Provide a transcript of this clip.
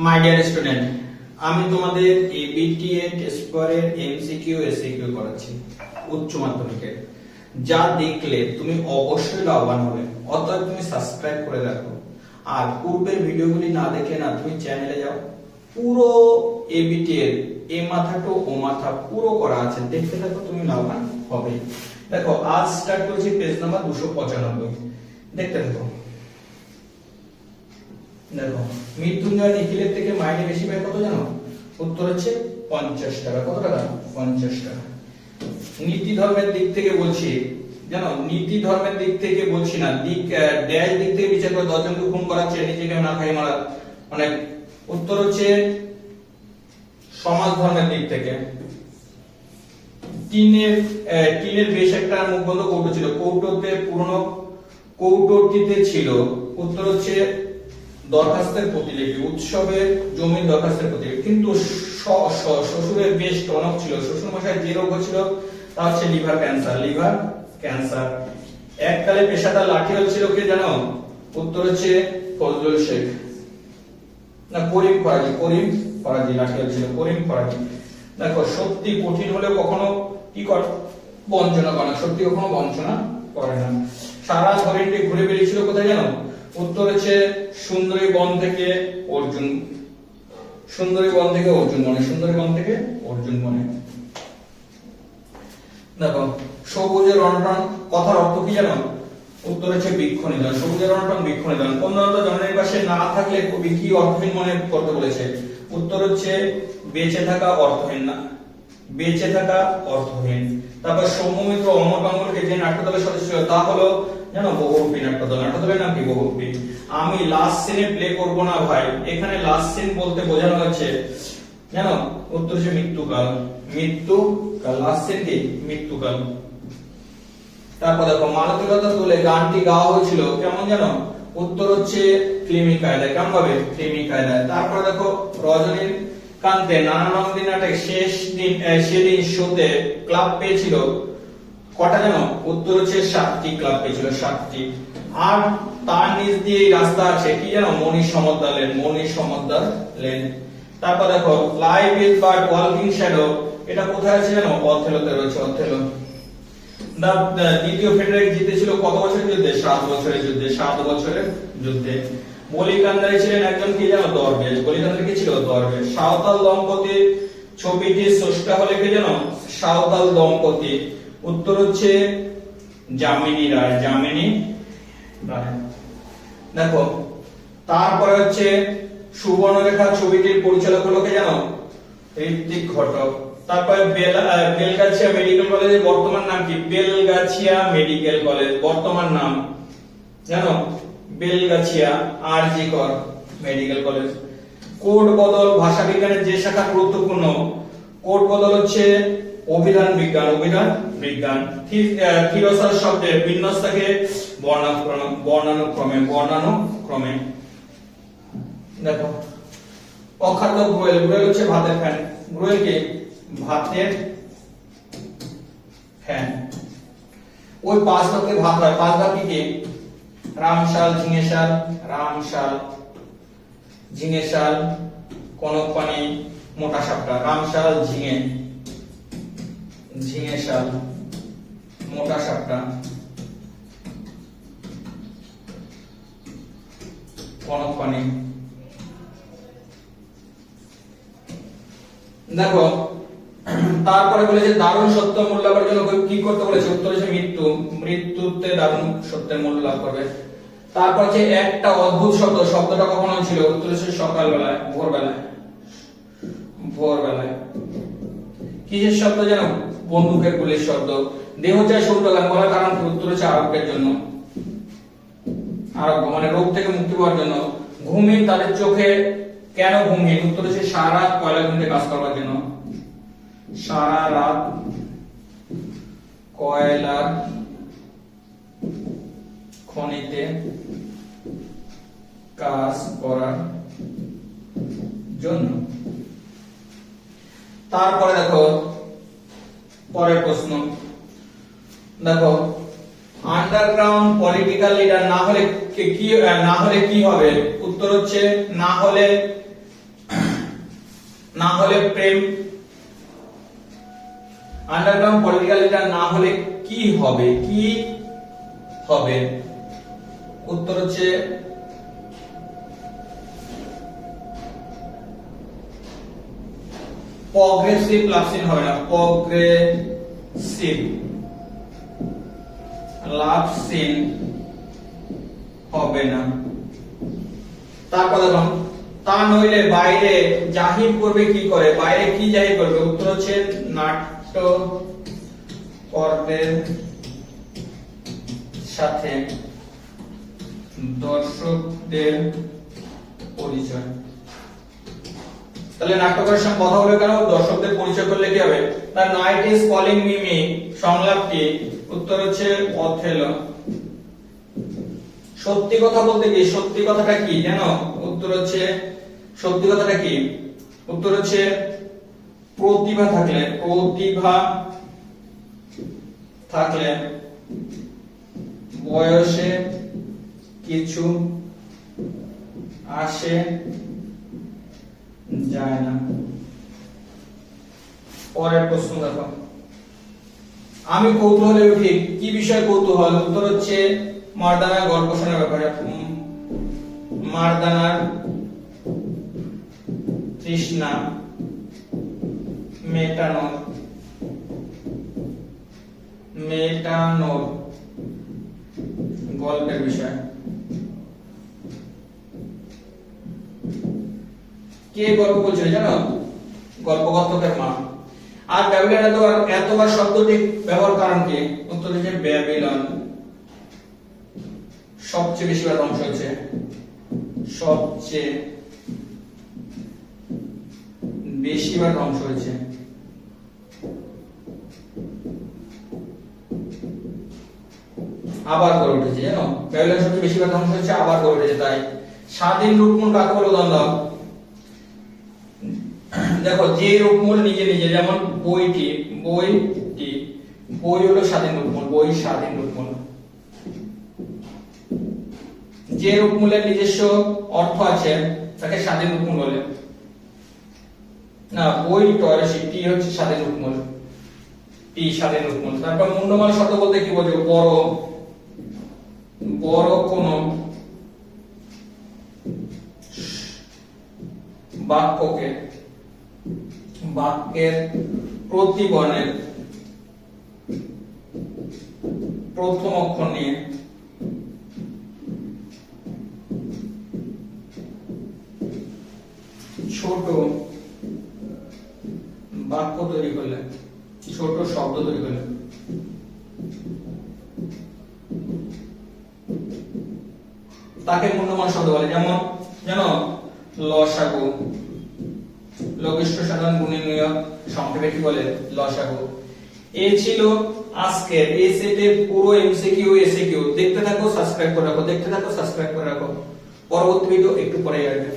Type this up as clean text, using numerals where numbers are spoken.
My dear student, আমি তোমাদের ABTA test পেপারের এমসিকিউ এসিকিউ করাচ্ছি উচ্চ মাধ্যমিকের। যা দেখলে তুমি অবশ্যই লাভবান হবে, অতএব তুমি সাবস্ক্রাইব করে রাখো। আর পূর্বের ভিডিওগুলি না দেখলে না, তুমি চ্যানেলে যাও, পুরো এবিটিএর এ মাথা টু ও মাথা পুরো করা আছে, দেখতে থাকো, তুমি লাভবান হবে। দেখো, আজ স্টার্ট করছি পেজ নাম্বার 295। দেখতে থাকো। দেখো, মৃত্যুঞ্জয় নিখিলের থেকে মাইনে বেশি পায় কত জানো? উত্তর হচ্ছে 50 টাকা। কত টাকা? 50 টাকা। নীতি ধর্মের দিক থেকে বলছি, জানো, নীতি ধর্মের দিক থেকে বলছি না, ড্যাশ দিক থেকে বিচার করে 10 জনকে খুন করাচ্ছে, নিজেকে না খাই মারা। মানে উত্তর হচ্ছে সমাজ ধর্মের দিক থেকে। টিনের বেশ একটা মুখবন্ধ কৌটো ছিল, কৌটোতে পুরনো কৌটোটিতে ছিল। উত্তর হচ্ছে দরখাস্তের প্রতিলিপি, উৎসবের জমির দরখাস্তের প্রতিলিপি। কিন্তু শ্বশুরের বেশ টনক ছিল, শ্বশুর মশাই যে রোগ ছিল তা হচ্ছে লিভার ক্যান্সার। এককালে পেশাদার লাঠিয়াল ছিল কে জানো? উত্তর হচ্ছে ফজলুল শেখ, না করিম ফরাজি লাঠিয়াল ছিল করিম ফরাজি। দেখো, সত্যি কঠিন হলেও কখনো কি করে বঞ্চনা করে না, সত্যি কখনো বঞ্চনা করে না। সারা শরীরটি ঘুরে বেরিয়েছিল কোথায় জানো? উত্তর হচ্ছে সুন্দরীবন থেকে অর্জুন বনে। দেখো, সবুজের অনটন কথার অর্থ কি জানো? উত্তর হচ্ছে বৃক্ষ নিধন। সবুজের অনটন বৃক্ষ নিধন। কোনদন্ত জননীর পাশে না থাকলে কবি কি অর্থহীন মনে করতে বলেছে? উত্তর হচ্ছে বেঁচে থাকা অর্থহীন। তারপর সৌম্যমিত্র অমর বাঙ্গুরকে যে নাট্যদলের সদস্য ছিল তা হলো জানো? বহুরূপী নাট্যদল। নাট্যদলের নাম কি? বহুরূপী। আমি লাস্ট সিনে প্লে করব না ভাই, এখানে লাস্ট সিন বলতে বোঝানো হচ্ছে জানো? উত্তর হচ্ছে মৃত্যুকাল। লাস্ট সিন কি? মৃত্যুকাল। তারপর দেখো, মালতীলতা তুলে গানটি গাওয়া হয়েছিল কেমন জানো? উত্তর হচ্ছে ফিল্মি কায়দায়। কেমন ভাবে? ফিল্মি কায়দায়। তারপর দেখো, রজনীর কান্তে নানা রঙের নাটক সেদিন শোতে ক্লাব পেয়েছিল কটা জানো? উত্তর হচ্ছে 7টি ক্লাব পেয়েছিল, 7টি। আর তার নিচ দিয়ে রাস্তা আছে কি জানো? মনীষ সমদ্দার লেন। তারপর দেখো, life is but walking shadow, এটা কোথায় আছে জানো? অথেলোতে রয়েছে, অথেলো। দ্বিতীয় ফেডারেল জিতেছিল কত বছরের যুদ্ধে? 7 বছরের যুদ্ধে। বলি কান্দারি ছিলেন একজন কি জানো? দরবেশ। বলি কান্দারি কি ছিল? দরবেশ। সাঁওতাল দম্পতি ছবিটির স্রষ্টা হলে কে জানো? সাঁওতাল দম্পতি। উত্তর হচ্ছে যামিনী রায়। দেখো, তারপরে হচ্ছে সুবর্ণরেখা ছবিটির পরিচালক হলো কে জানো? ঋত্বিক ঘটক। তারপরে বেলগাছিয়া মেডিকেল কলেজের বর্তমান নাম কি? বেলগাছিয়া মেডিকেল কলেজ বর্তমান নাম জানো? বেলগাছিয়া আরজি কর মেডিকেল কলেজ। কোড বদল ভাষা বিজ্ঞানের যে শাখা গুরুত্বপূর্ণ? কোড বদল হচ্ছে অভিধান বিজ্ঞান। থিরসার শব্দের বিন্যাস থাকে বর্ণানুক্রমে। দেখো, অখাদ্য গ্রুয়েল হচ্ছে ভাতের ফ্যান। গ্রুয়েল কি? ভাতের ফ্যান। ওই 5 ভাগে ভাগ হয়, 5 ভাগ কি? রামশাল, ঝিঙেশাল, কনকপানি, মোটা সাপটা। রামশাল, ঝিঙেশাল, মোটা সাপটা, কনকপানি। দেখো, তারপরে বলেছে দারুণ সত্য মূল্য লাভের জন্য কি করতে বলেছে? উত্তর হচ্ছে মৃত্যুতে দারুণ সত্যের মূল্য লাভ করবে। তারপর হচ্ছে একটা অদ্ভুত শব্দটা কখন ছিল? উত্তর হচ্ছে সকালবেলায়, ভোরবেলায়। কিসের শব্দ জানো? বন্দুকের গুলির শব্দ। দেহ চায় সৌরগান বলার কারণ কি? উত্তর হচ্ছে আরোগ্যের জন্য। আরোগ্য মানে রোগ থেকে মুক্তি পাওয়ার জন্য। ঘুমহীন তাদের চোখে কেন ঘুমহীন? উত্তর হচ্ছে সারা রাত কয়লা খনিতে কাজ করবার জন্য। সারা রাত কয়লার খনিতে কাজ করার জন্য। তারপরে দেখো, পরের প্রশ্ন। দেখো, আন্ডারগ্রাউন্ড পলিটিক্যাল লিডার না হলে কি হবে? উত্তর হচ্ছে না হলে হলে প্রেম, আন্ডারগ্রাউন্ড পলিটিক্যাল লিডার না হলে কি হবে, কি হবে? উত্তর হচ্ছে প্রগ্রেসিভ, লাভ সিন হবে না, প্রগ্রেসিভ লাভ সিন হবে না। তারপর দেখুন, তা নইলে বাইরে জাহির করবে কি করে, বাইরে কি জাহির করবে? উত্তর হচ্ছে নাট্য কর্মের সাথে দর্শকদের পরিচয়। তাহলে নাট্যকারের সঙ্গে কথা বলে কেন? দর্শকদের পরিচয় করলে কি হবে? The knight is calling me me সংলাপটি উত্তর হচ্ছে অথেলো। সত্যি কথা বলতে কি, সত্যি কথাটা কি জানো? উত্তর হচ্ছে সত্যি কথাটা কি? উত্তর হচ্ছে প্রতিভা থাকলে, প্রতিভা থাকলে বয়সে কিছু আসে যায় না। পরের প্রশ্ন দেখো, আমি কৌতূহলে উঠি, কি বিষয় কৌতূহল? উত্তর হচ্ছে মারদানার গল্প শোনার ব্যাপারে। মারদানার তৃষ্ণা মেটানোর গল্পের বিষয়। কে গল্প বলছে জানো? গল্পকথকের মা। আর ব্যাবিলন এতবার শব্দটি ব্যবহার কারণ কি? উত্তর হচ্ছে ব্যাবিলন সবচেয়ে বেশিবার ধ্বংস হয়েছে, সবচেয়ে বেশিবার ধ্বংস হয়েছে। আবার গড়ে উঠেছে জানো? ব্যাবিলন সবচেয়ে বেশিবার ধ্বংস হয়েছে, আবার গড়ে উঠেছে। তাই স্বাধীন রূপমূল কাকে বলে? উদাহরণ দাও। দেখো, যে রূপমূল নিজে নিজে, যেমন বইটি, বই হলো স্বাধীন রূপমূল, বই স্বাধীন রূপমূল। যে রূপমূলের নিজস্ব অর্থ আছে তাকে স্বাধীন রূপমূল বলে। না, বই টি হচ্ছে স্বাধীন রূপমূল, টি স্বাধীন রূপমূল। তারপর মুন্ডমাল শব্দ বলতে কি বোঝো? বড় কোন বাক্যের প্রতিবর্ণের প্রথম অক্ষর নিয়ে ছোট বাক্য তৈরি করলে, ছোট শব্দ তৈরি করলে। তাকে মূল্যবান শব্দ বলে। যেমন জানো, লসাগু, লঘিষ্ঠ সাধারণ গুণনীয় সংক্ষেপে কি বলে? লসাগু। এই ছিল আজকের এই সেটের পুরো এমসিকিউ এসিকিউ। দেখতে থাকো, সাবস্ক্রাইব করে রাখো, দেখতে থাকো, সাবস্ক্রাইব করে রাখো। পরবর্তী ভিডিও একটু পরেই আসবে।